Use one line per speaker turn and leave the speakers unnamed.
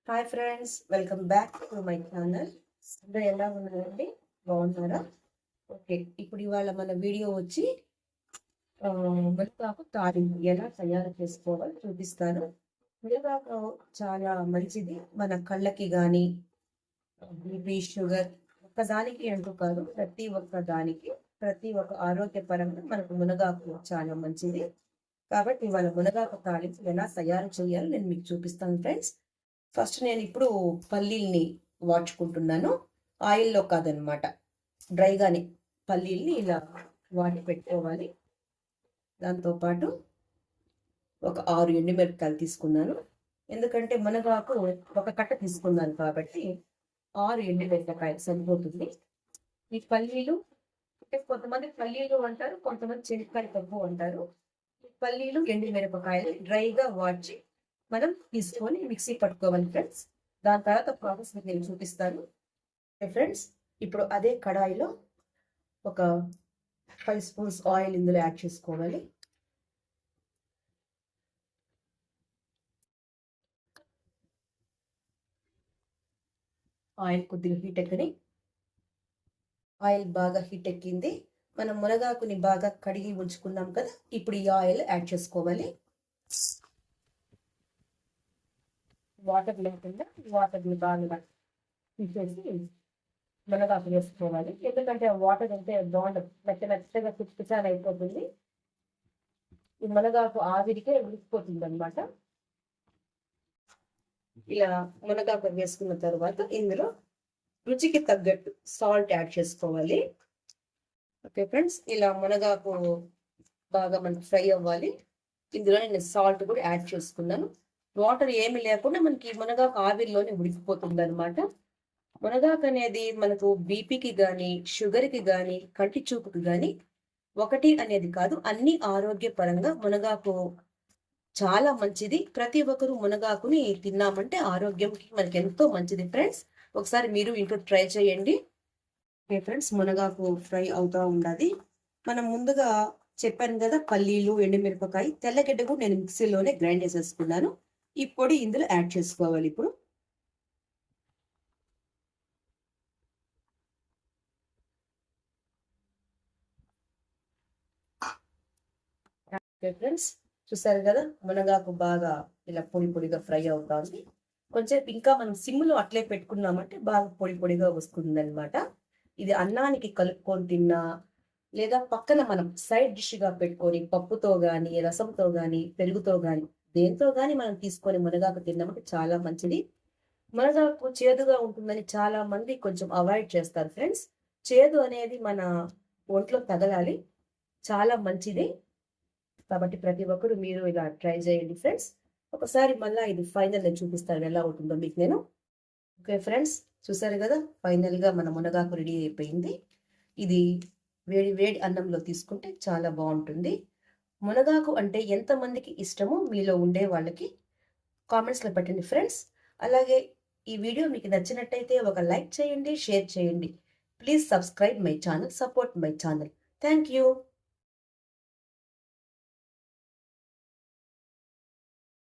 Hi friends, welcome back to my channel. అందరూ ఎలా ఉన్నారండి? బాగున్నారా? ఓకే, ఇప్పుడు ఇవాళ మన వీడియో వచ్చి మునగాకు తాలింపు ఎలా తయారు చేసుకోవాలో చూపిస్తాను. మునగాకు చాలా మంచిది మన కళ్ళకి కానీ బీపీ షుగర్ ఒక్కదానికి అంటూ కాదు, ప్రతి ఒక్క ఆరోగ్యపరంగా మనకు మునగాకు చాలా మంచిది. కాబట్టి ఇవాళ మునగాకు తాలింపు ఎలా తయారు చేయాలో నేను మీకు చూపిస్తాను ఫ్రెండ్స్. ఫస్ట్ నేను ఇప్పుడు పల్లీల్ని వాడుకుంటున్నాను. ఆయిల్లో కాదనమాట, డ్రైగానే పల్లీల్ని ఇలా వాటి పెట్టుకోవాలి. దాంతోపాటు ఒక 6 ఎండుమిరపకాయలు తీసుకున్నాను. ఎందుకంటే మునగాకు ఒక కట్ట తీసుకున్నాను కాబట్టి 6 ఎండుమిరపకాయలు సరిపోతుంది. ఈ పల్లీలు అంటే కొంతమంది పల్లీలు అంటారు, కొంతమంది చెనక్కాయ పప్పు అంటారు. పల్లీలు ఎండుమిరపకాయలు డ్రైగా వాడ్చి మనం తీసుకొని మిక్సీ పట్టుకోవాలి ఫ్రెండ్స్. దాని తర్వాత ప్రాసెస్ నేను చూపిస్తాను ఫ్రెండ్స్. ఇప్పుడు అదే కడాయిలో ఒక 5 స్పూన్స్ ఆయిల్ ఇందులో యాడ్ చేసుకోవాలి. ఆయిల్ కొద్దిగా హీట్ ఎక్కని, ఆయిల్ బాగా హీట్ ఎక్కింది. మనం మునగాకుని బాగా కడిగి ఉంచుకున్నాం కదా, ఇప్పుడు ఈ ఆయిల్ యాడ్ చేసుకోవాలి. వాటర్ లేకుండా వాటర్ని బాగా తీసేసి మునగాకు వేసుకోవాలి. ఎందుకంటే వాటర్ అంటే బాగుండదు, మెత్తగా పిచ్చాన్ అయిపోతుంది. ఈ మునగాకు ఆవిరికే ఉడికిపోతుంది అనమాట. ఇలా మునగాకు వేసుకున్న తర్వాత ఇందులో రుచికి తగ్గట్టు సాల్ట్ యాడ్ చేసుకోవాలి. ఓకే ఫ్రెండ్స్, ఇలా మునగాకు బాగా మనకు ఫ్రై అవ్వాలి. ఇందులో నేను సాల్ట్ కూడా యాడ్ చేసుకున్నాను. వాటర్ ఏమి లేకుండా మనకి మునగాకు ఆవిరిలోనే ఉడికిపోతుంది అనమాట. మునగాకు అనేది మనకు బీపీకి కానీ షుగర్కి కానీ కంటి చూపుకి కానీ ఒకటి అనేది కాదు, అన్ని ఆరోగ్యపరంగా మునగాకు చాలా మంచిది. ప్రతి ఒక్కరు మునగాకుని తిన్నామంటే ఆరోగ్యంకి మనకి ఎంతో మంచిది ఫ్రెండ్స్. ఒకసారి మీరు ఇంట్లో ట్రై చేయండి. ఓకే ఫ్రెండ్స్, మునగాకు ఫ్రై అవుతూ ఉండాలి. మనం ముందుగా చెప్పాను కదా, పల్లీలు ఎండుమిరపకాయ తెల్లగడ్డ కూడా నేను మిక్సీలోనే గ్రైండ్ చేసేసుకున్నాను. ఈ పొడి ఇందులో యాడ్ చేసుకోవాలి. ఇప్పుడు ఫ్రెండ్స్ చూసారు కదా, మునగాకు బాగా ఇలా పొడి పొడిగా ఫ్రై అవుతుంది. కొంచెం ఇంకా మనం సిమ్లో అట్లే పెట్టుకున్నామంటే బాగా పొడి పొడిగా వస్తుంది అనమాట. ఇది అన్నానికి కలుపుకొని తిన్నా, లేదా పక్కన మనం సైడ్ డిష్గా పెట్టుకొని పప్పుతో కానీ రసంతో కానీ పెరుగుతో కానీ దేంతో కానీ మనం తీసుకొని మునగాకు తిన్నామంటే చాలా మంచిది. మునగాకు చేదుగా ఉంటుందని చాలా మంది కొంచెం అవాయిడ్ చేస్తారు ఫ్రెండ్స్. చేదు అనేది మన ఒంట్లో తగలాలి, చాలా మంచిది. కాబట్టి ప్రతి ఒక్కరు మీరు ఇలా ట్రై చేయండి ఫ్రెండ్స్. ఒకసారి మళ్ళీ ఇది ఫైనల్ చూపిస్తాను ఎలా ఉంటుందో మీకు నేను. ఓకే ఫ్రెండ్స్, చూసారు కదా, ఫైనల్గా మన మునగాకు రెడీ అయిపోయింది. ఇది వేడి వేడి అన్నంలో తీసుకుంటే చాలా బాగుంటుంది. మునగాకు అంటే ఎంతమందికి ఇష్టమో మీలో ఉండే వాళ్ళకి కామెంట్స్లో పెట్టండి ఫ్రెండ్స్. అలాగే ఈ వీడియో మీకు నచ్చినట్టయితే ఒక లైక్ చేయండి, షేర్ చేయండి. Please subscribe my channel, support my channel. Thank you.